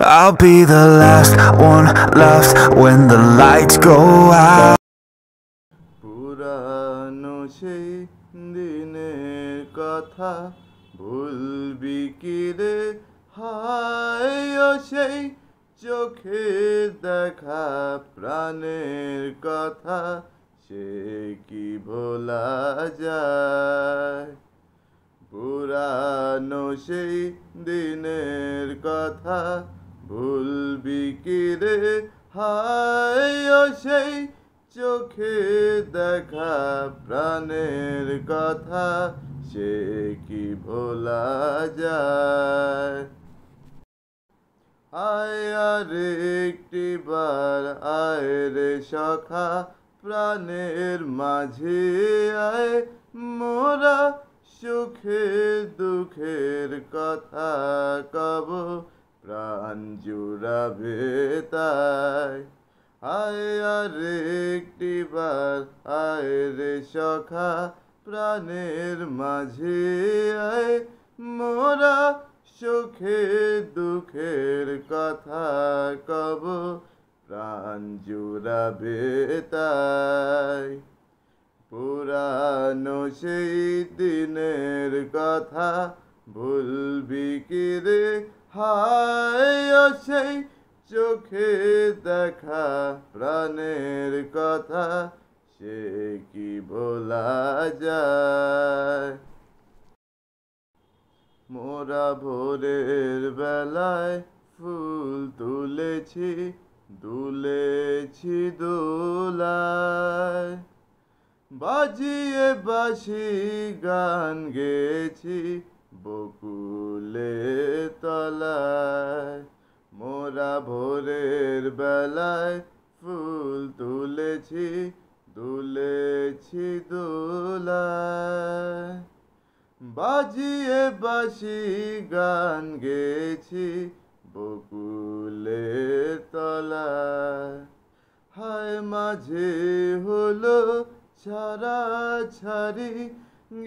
I'll be the last one left when the lights go out. পুরানো সেই দিনের কথা ভুলবি কি রে, হায় ও সেই চোখে দেখা প্রাণের কথা, সে কি ভোলা যায়। পুরানো সেই দিনের কথা ভুলবি কি রে, হায় ও সেই চোখে দেখা প্রাণের কথা, সে কি ভোলা যায়। আয় আর একটিবার আয় রে সখা, প্রাণের মাঝে আয়, মোরা সুখে দুঃখের কথা কব, প্রাণ জুড়াবে তাই। আয় আর একটিবার আয় রে সখা, প্রাণের মাঝে আয়, মোরা সুখে দুঃখের কথা কব, প্রাণ জুড়াবে তাই। পুরানো সেই দিনের কথা ভুলবি কি রে, হায় ও সেই চোখে দেখা প্রাণের কথা, সে কি ভোলা যায়। মোরা ভোরের বেলায় ফুল তুলেছি, দুলেছি দোলায়, বাজিয়ে বাঁশি গান গেছি বকুলের তলায়। মোরা ভোরের বেলায় ফুল তুলেছি, দুলেছি দোলায়, বাজিয়ে বাঁশি গান গেছি বকুলের তলায়। হায় মাঝে হলো ছাড়াছাড়ি,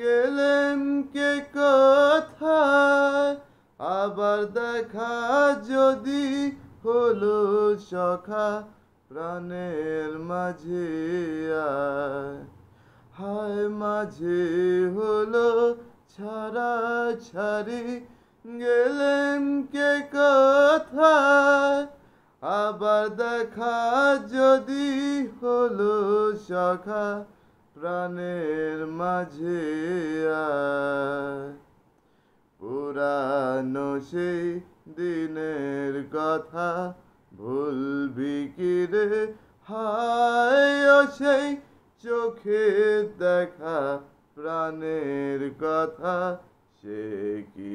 গেলেন কে কোথায়, আবার দেখা যদি হলো সখা, প্রাণের মাঝে আয়। হায় মাঝে হলো ছাড়াছাড়ি, গেলেন কে কোথায়, আবার দেখা যদি হলো সখা, প্রাণের মাঝে আয়। পুরানো সেই দিনের কথা ভুলবি কি রে, হায় ও সেই চোখে দেখা প্রাণের কথা, সে কি